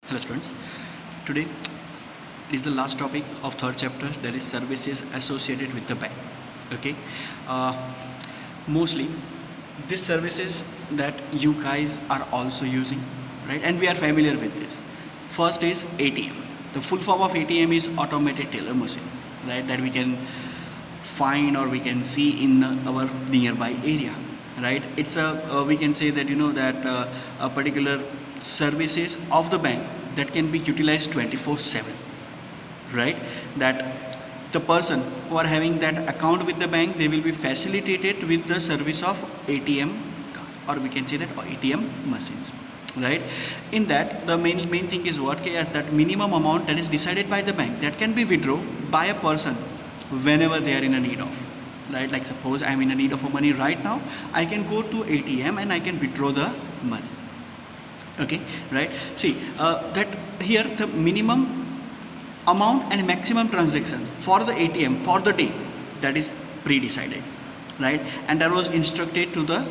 Hello students, today is the last topic of third chapter, that is services associated with the bank. Okay, uh, mostly these services that you guys are also using, right, and we are familiar with this. First is ATM. The full form of ATM is automated teller machine, right, that we can find or we can see in our nearby area, right. It's a we can say that that a particular services of the bank that can be utilized 24/7, right, that the person who are having that account with the bank, they will be facilitated with the service of ATM card, or we can say that ATM machines, right. In that, the main thing is what, that minimum amount that is decided by the bank that can be withdrawn by a person whenever they are in a need of, right. Like suppose I'm in a need of money right now, I can go to ATM and I can withdraw the money. Okay, right. See, that here the minimum amount and maximum transaction for the ATM for the day, that is pre-decided, right, and that was instructed to the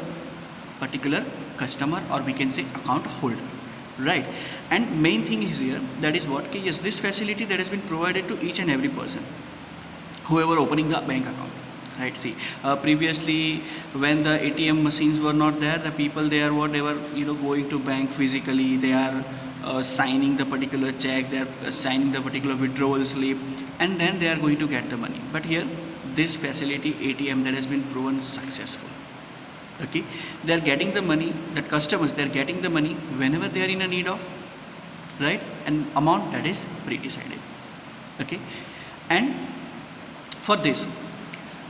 particular customer, or we can say account holder, right. And main thing is here, that is what, yes, this facility that has been provided to each and every person whoever opening the bank account, right. See, previously when the ATM machines were not there, the people they are whatever going to bank physically, they are signing the particular check, they are signing the particular withdrawal slip, and then they are going to get the money. But here this facility ATM that has been proven successful. Okay, they are getting the money, that customers, they are getting the money whenever they are in a need of, right, and amount that is pre-decided. Okay, and for this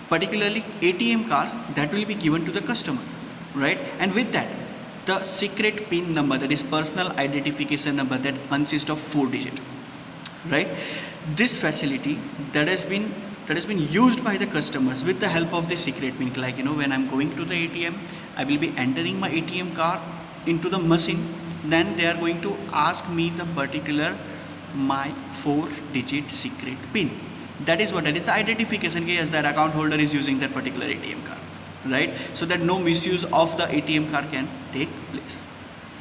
particularly ATM card, that will be given to the customer, right, and with that the secret PIN number, that is personal identification number, that consists of 4 digits, right. This facility that has been used by the customers with the help of the secret PIN, like when I'm going to the ATM, I will be entering my ATM card into the machine, then they are going to ask me the particular my 4-digit secret PIN. That is what, that is the identification, yes, that account holder is using that particular ATM card, right, so that no misuse of the ATM card can take place,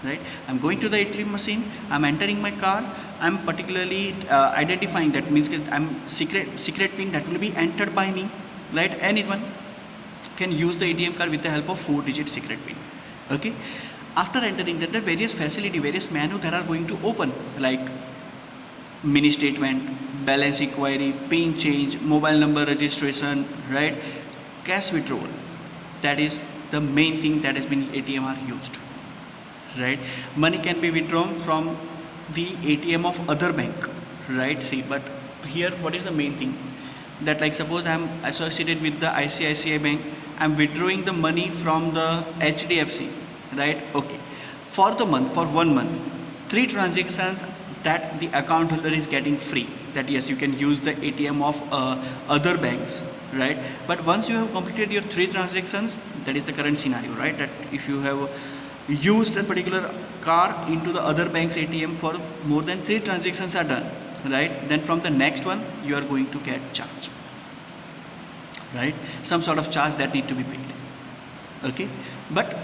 right. I'm going to the ATM machine, I'm entering my card, I'm particularly identifying, that means I'm secret PIN that will be entered by me, right. Anyone can use the ATM card with the help of 4-digit secret PIN. Okay, after entering that, the various menu that are going to open, like mini statement, balance inquiry, PIN change, mobile number registration, right, cash withdrawal. That is the main thing that has been ATM are used, right. Money can be withdrawn from the ATM of other bank, right. See, but here what is the main thing, that like suppose I'm associated with the ICICI bank, I'm withdrawing the money from the HDFC, right. Okay, for the month, for 1 month, 3 transactions that the account holder is getting free, that yes, you can use the ATM of other banks, right. But once you have completed your 3 transactions, that is the current scenario, right, that if you have used a particular card into the other bank's ATM for more than 3 transactions are done, right, then from the next one you are going to get charged, right, some sort of charge that need to be paid. Okay, but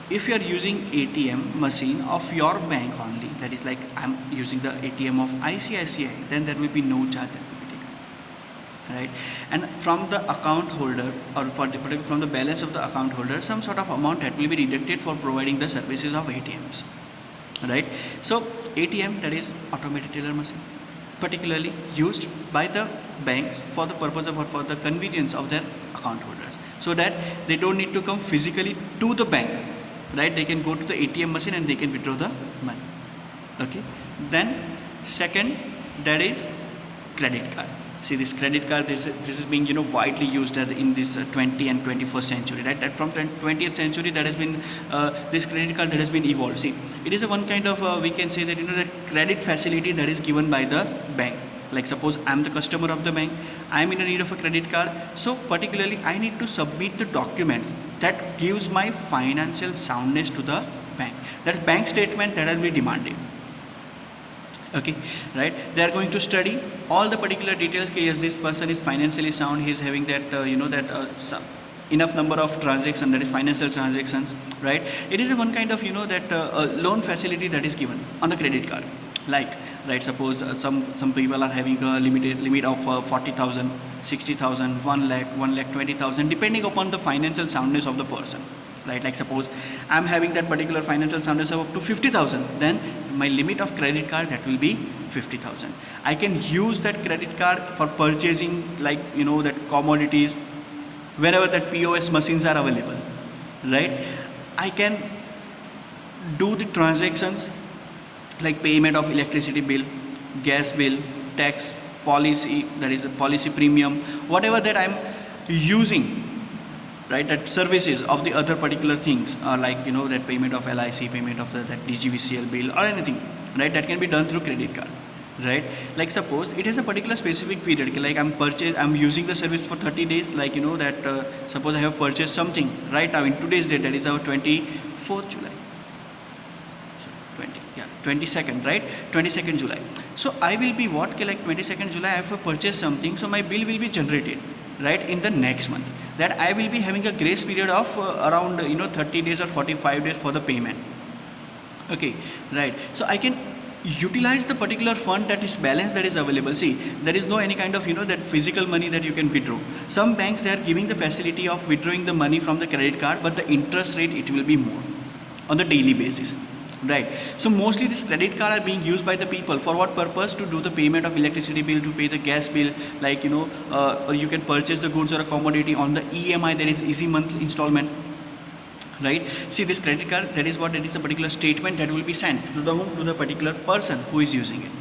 if you are using ATM machine of your bank only, that is like I'm using the ATM of ICICI, then there will be no charge that will be taken, right. And from the account holder, or from the balance of the account holder, some sort of amount that will be deducted for providing the services of ATMs, right. So ATM, that is automated teller machine, particularly used by the banks for the purpose of, for the convenience of their account holders, so that they don't need to come physically to the bank, right. They can go to the ATM machine and they can withdraw the money. Okay, then second, that is credit card. See, this credit card, this is being widely used in this 20th and 21st century, right. That from 20th century, that has been this credit card that has been evolved. See, it is a one kind of we can say that that credit facility that is given by the bank. Like suppose I'm the customer of the bank, I'm in a need of a credit card, so particularly I need to submit the documents that gives my financial soundness to the bank. That's bank statement that will be demanded. Okay, right, they are going to study all the particular details, yes, this person is financially sound, he is having that enough number of transactions, that is financial transactions, right? It is a one kind of that a loan facility that is given on the credit card, like, right, suppose some people are having a limit of 40,000, 60,000, 1 lakh, 1 lakh 20,000, depending upon the financial soundness of the person, right? Like suppose I'm having that particular financial soundness of up to 50,000, then my limit of credit card, that will be 50,000. I can use that credit card for purchasing, like that commodities wherever that POS machines are available, right? I can do the transactions like payment of electricity bill, gas bill, tax, policy, that is a policy premium, whatever that I'm using, right? That services of the other particular things, like that payment of LIC, payment of that DGVCL bill or anything, right? That can be done through credit card, right? Like suppose it is a particular specific period, like I'm using the service for 30 days, like that suppose I have purchased something right now in today's date, that is our 24th July, 22nd, right? 22nd July. So I will be what, like 22nd July I have purchased something, so my bill will be generated, right, in the next month. That I will be having a grace period of around 30 days or 45 days for the payment. Okay, right? So I can utilize the particular fund, that is balance that is available. See, there is no any kind of that physical money that you can withdraw. Some banks, they are giving the facility of withdrawing the money from the credit card, but the interest rate, it will be more on the daily basis, right? So mostly this credit card are being used by the people for what purpose? To do the payment of electricity bill, to pay the gas bill, like or you can purchase the goods or a commodity on the EMI, that is easy monthly installment, right? See, this credit card, that is what, it is a particular statement that will be sent to the particular person who is using it.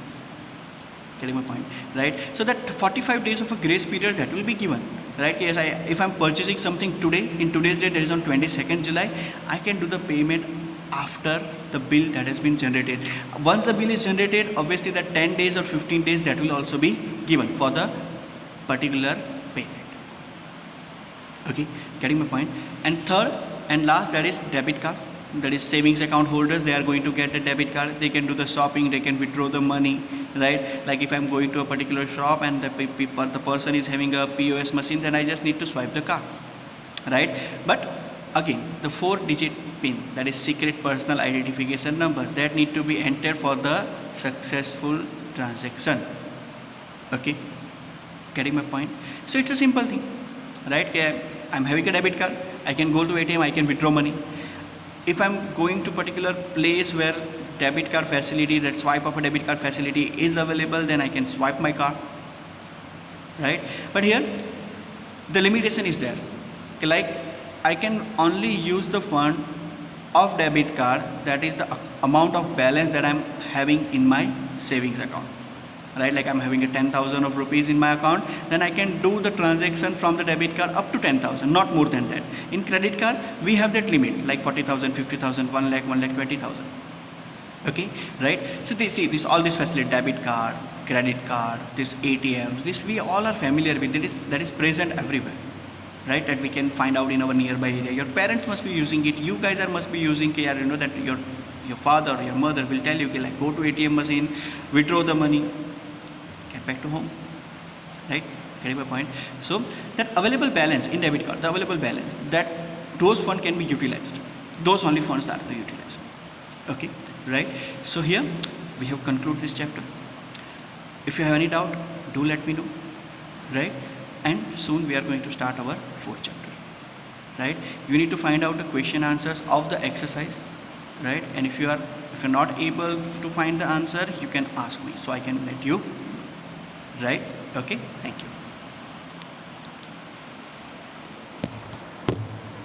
Getting my point, right? So that 45 days of a grace period, that will be given, right? Yes, if I'm purchasing something today, in today's date, that is on 22nd July, I can do the payment after the bill that has been generated. Once the bill is generated, obviously that 10 days or 15 days, that will also be given for the particular payment. Okay, getting my point? And third and last, that is debit card. That is savings account holders, they are going to get a debit card. They can do the shopping, they can withdraw the money, right? Like if I'm going to a particular shop and the person is having a POS machine, then I just need to swipe the card, right? But again, the 4-digit PIN, that is secret personal identification number, that need to be entered for the successful transaction. Okay, getting my point? So it's a simple thing, right? Okay, I'm having a debit card, I can go to ATM, I can withdraw money. If I'm going to particular place where debit card facility, that swipe of a debit card facility is available, then I can swipe my card, right? But here the limitation is there. Okay, like I can only use the fund of debit card, that is the amount of balance that I'm having in my savings account, right? Like I'm having a 10,000 of rupees in my account, then I can do the transaction from the debit card up to 10,000, not more than that. In credit card, we have that limit, like 40,000, 50,000, 1 lakh, 1 lakh 20,000. Okay, right? So they see this, all this facility, debit card, credit card, this ATMs, this we all are familiar with. That is present everywhere, right? That we can find out in our nearby area. Your parents must be using it. You guys must be using it. That your father or your mother will tell you, like go to ATM machine, withdraw the money, get back to home, right? Getting my point? So that available balance in debit card, the available balance, that those funds can be utilized. Those only funds that are utilized. Okay, right? So here we have concluded this chapter. If you have any doubt, do let me know, right? And soon we are going to start our 4th chapter, right? You need to find out the question answers of the exercise, right? And if you're not able to find the answer, you can ask me, so I can let you, right? Okay, thank you.